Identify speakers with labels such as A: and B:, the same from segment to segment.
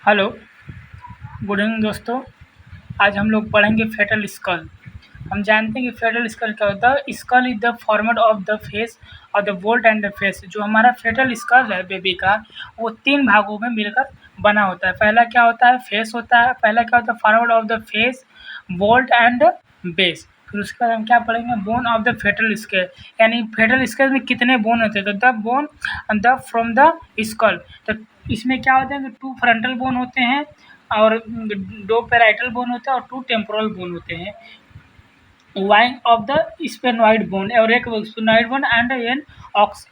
A: Hello, good evening दोस्तों। आज हम लोग पढ़ेंगे फेटल स्कल। हम जानते हैं कि फेटल स्कल क्या होता है। Skull is the format of the face और the vault and the face. जो हमारा फेटल स्कल है बेबी का, वो 3 भागों में मिलकर बना होता है। पहला क्या होता है, फेस होता है। पहला क्या होता है, format of the face, vault and base. फिर उसके बाद हम क्या पढ़ेंगे, bone of the fetal scale, यानी फेटल स्केल में कितने बोन होते हैं। तो the bone the from the skull, तो इसमें क्या होता है कि 2 फ्रंटल बोन होते हैं और 2 पैराइटल बोन होते हैं और 2 टेम्पोरल बोन होते हैं। Wine of the sphenoid bone और एक स्पेनोइड बोन एंड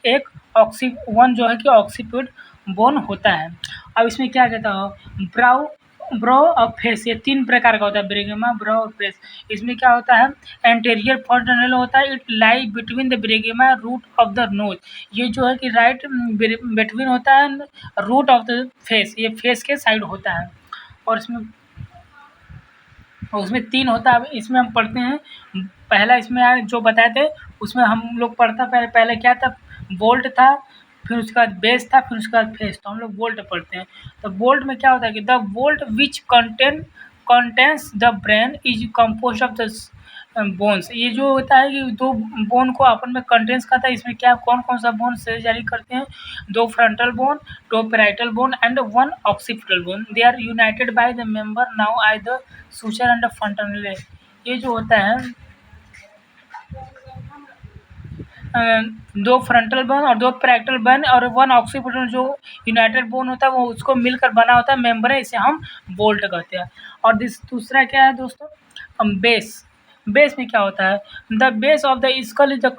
A: एक ऑक्सी वन जो है कि ऑक्सीपिड बोन होता है। अब इसमें क्या कहता हो, ब्रो और फेस, ये 3 प्रकार का होता है, ब्रेगेमा, ब्रो और फेस। इसमें क्या होता है, एंटेरियर फर्स्ट टनल होता है, it lie between the bregma root of the nose. ये जो है कि राइट बिटवीन होता है रूट ऑफ द फेस, ये फेस के साइड होता है। और उसमें 3 होता है। अब इसमें हम पढ़ते हैं, पहला इसमें जो बताए थे उसमें हम लोग पढ़ता पहले क्या था, वोल्ट था, फिर उसके बाद बेस था, फिर उसके बाद फेस। तो हम लोग वोल्ट पढ़ते हैं। तो वोल्ट में क्या होता है कि the volt which contains the brain is compose of the bones. ये जो होता है कि 2 बोन को अपन में कंटेंस करता है। इसमें क्या कौन कौन सा बोन से जारी करते हैं, 2 frontal bone, 2 parietal bone and 1 occipital bone. They are united by the member now I the suture and fontanelle. ये जो होता है 2 फ्रंटल बोन और 2 पैराइटल बोन और 1 ऑक्सीपिटल जो यूनाइटेड बोन होता है, वो उसको मिलकर बना होता है मेंबर है, इसे हम बोल्ट कहते हैं। और दूसरा क्या है दोस्तों, बेस। बेस में क्या होता है, the base of the skull is the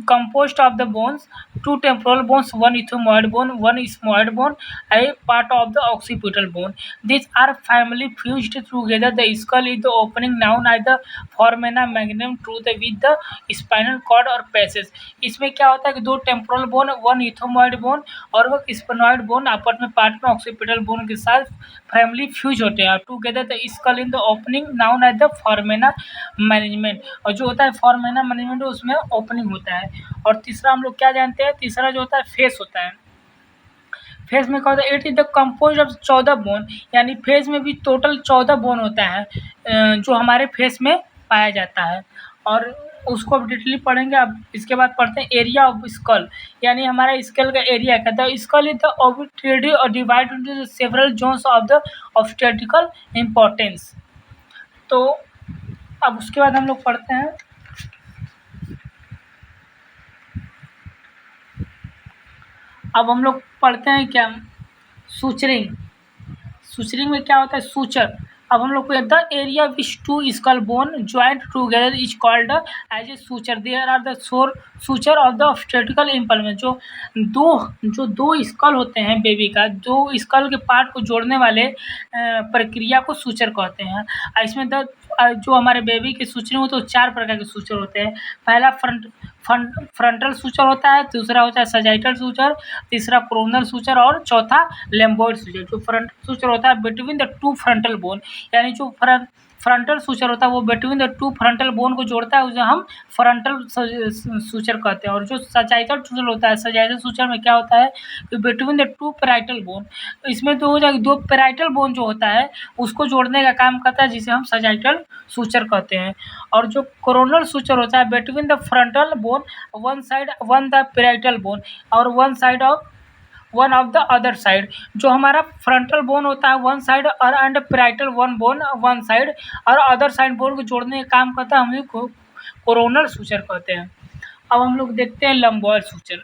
A: composed of the bones, 2 temporal bones, 1 ethmoid bone, 1 isthmoid bone, a part of the occipital bone. These are firmly fused together. The skull is the opening known as the foramina magnum through the with the spinal cord or passes. इसमें क्या होता है कि 2 temporal bone, 1 ethmoid bone और 1 sphenoid bone आपस में part में occipital bone के साथ फैमिली फ्यूज होते हैं। Together the skull in the opening known as the foramina management. और जो होता है फॉर्मेना मैनेजमेंट उसमें ओपनिंग होता है। और तीसरा हम लोग क्या जानते हैं, तीसरा जो होता है फेस होता है। फेस में क्या होता है, it is the compose of 14 bone, यानी फेस में भी टोटल 14 बोन होता है जो हमारे फेस में पाया जाता है। और उसको अब डिटेली पढ़ेंगे। अब इसके बाद पढ़ते हैं एरिया ऑफ स्कल, यानी हमारा स्कल का एरिया क्या था। स्कल इज द ऑबिट्रेडी और divide into several zones of the obstetrical importance. तो अब उसके बाद हम लोग पढ़ते हैं, अब हम लोग पढ़ते हैं क्या, सूचरिंग। सूचरिंग में क्या होता है, सूचर। अब हम लोग को the area which 2 skull bone joint together is called as a suture. There are the suture of the obstetrical implement. जो दो स्कल होते हैं बेबी का, 2 स्कल के पार्ट को जोड़ने वाले प्रक्रिया को सूचर कहते हैं। इसमें जो हमारे बेबी के सूचरिंग होते हैं, 4 प्रकार के सूचर होते हैं। पहला फ्रंटल सूचर होता है, दूसरा होता है सजाइटल सूचर, तीसरा कोरोनल सूचर और चौथा लेम्बोइड सूचर। जो फ्रंट सूचर होता है बिटवीन द 2 फ्रंटल बोन, यानी जो फ्रंटल सूचर होता है वो बिटवीन द 2 फ्रंटल बोन को जोड़ता है, उसे हम फ्रंटल सूचर कहते हैं। और जो सजाइटल सूचर होता है, सजाइटल सूचर में क्या होता है कि बिटवीन द 2 पैराइटल बोन, इसमें तो हो जाएगा 2 पैराइटल बोन जो होता है उसको जोड़ने का काम करता है, जिसे हम सजाइटल सूचर कहते हैं। और जो कोरोनल सूचर होता है between the frontal bone, one the parietal bone और one of the other side. जो हमारा फ्रंटल बोन होता है 1 साइड और एंड पैराइटल बोन 1 साइड और अदर साइड बोन को जोड़ने का काम करता है, हम लोग को कोरोनल सूचर कहते हैं। अब हम लोग देखते हैं लंबॉइड सूचर।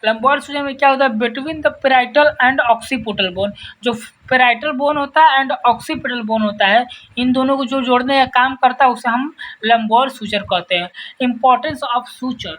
A: लंबॉइड सूचर में क्या होता है, between the parietal and occipital bone. जो पैराइटल बोन होता है एंड ऑक्सीपिटल बोन होता है, इन दोनों को जो जोड़ने का काम करता है उसे हम लंबॉइड सूचर कहते हैं। Importance of suture.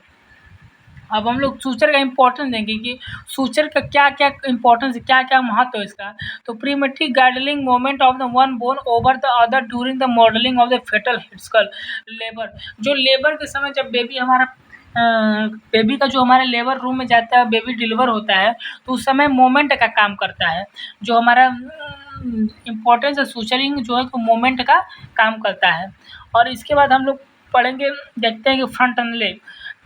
A: अब हम लोग सूचर का इम्पोर्टेंस देंगे कि सूचर का क्या क्या इम्पोर्टेंस, क्या क्या महत्व है इसका। तो permits gliding moment of the one bone over the other during the modelling of the fetal skull. Labour, जो लेबर के समय जब बेबी हमारा बेबी का जो हमारे लेबर रूम में जाता है, बेबी डिलीवर होता है, तो उस समय मोमेंट का काम करता है। जो हमारा इम्पोर्टेंस है सूचरिंग जो है मोमेंट का काम करता है। और इसके बाद हम लोग पढ़ेंगे, देखते हैं कि front end leg.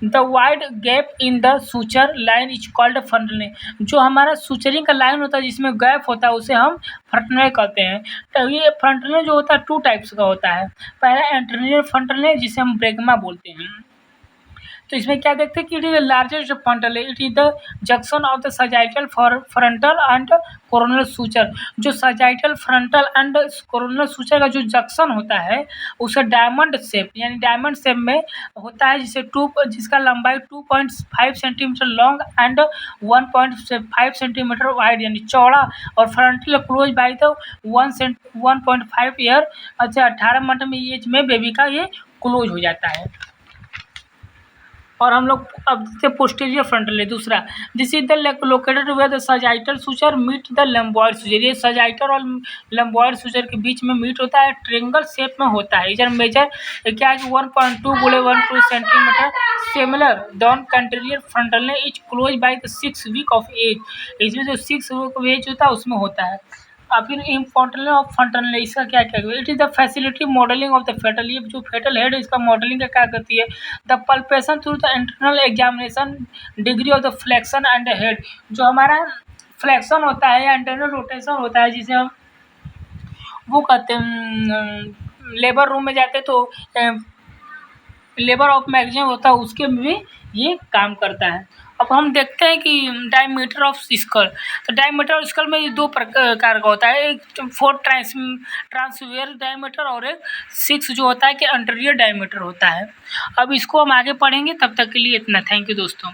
A: The wide gap in the suture line is called fontanelle. जो हमारा सूचरिंग का लाइन होता है जिसमें गैप होता है उसे हम फ्रंटनल कहते हैं। तो ये फ्रंटनल जो होता है 2 टाइप्स का होता है। पहला एंटेरियर फ्रंटनल जिसे हम ब्रैगमा बोलते हैं। तो इसमें क्या देखते हैं कि it is the largest frontal, it is the junction of the sagittal frontal and coronal suture. जो sagittal frontal and coronal suture का जो जंक्शन होता है उसे डायमंड शेप यानी डायमंड शेप में होता है, जिसका लंबाई 2.5 centimetre long and 1.5 centimetre wide यानी चौड़ा, और frontal close by the 1.5 year. अच्छा 18 मंथ में एज में बेबी का ये क्लोज हो जाता है। और हम लोग अब देखते हैं पोस्टीरियर फ्रंटल है दूसरा। This is the located where the sagittal suture meet the lambdoid suture. ये सजाइटल और लंबॉइड सूचर के बीच में मीट होता है, ट्रायंगल शेप में होता है। इधर मेजर क्या है 1.2 गुणे 1.2 सेंटीमीटर सिमिलर डॉन कंटेरियर फ्रंटल ने is close by the 6 week of age. इसमें जो 6 वीक ऑफ एज होता है उसमें होता है। अब फिर इम्पोर्टेंट ऑफ फ्रंटल इसका क्या क्या है, it is the facility modelling of the fetal. ये जो फेटल हेड है इसका मॉडलिंग का क्या करती है। The palpation through the internal examination degree of the flexion and head. जो हमारा फ्लेक्शन होता है या इंटरनल रोटेशन होता है जिसे हम वो कहते हैं, लेबर रूम में जाते तो लेबर ऑफ मैगजीन होता है उसके भी ये काम करता है। अब हम देखते हैं कि डायमीटर ऑफ स्कल। तो डायमीटर ऑफ स्कल में ये 2 प्रकार का होता है, एक 4 ट्रांसवर्स डायमीटर और एक 6 जो होता है कि अंटीरियर डायमीटर होता है। अब इसको हम आगे पढ़ेंगे, तब तक के लिए इतना। थैंक यू दोस्तों।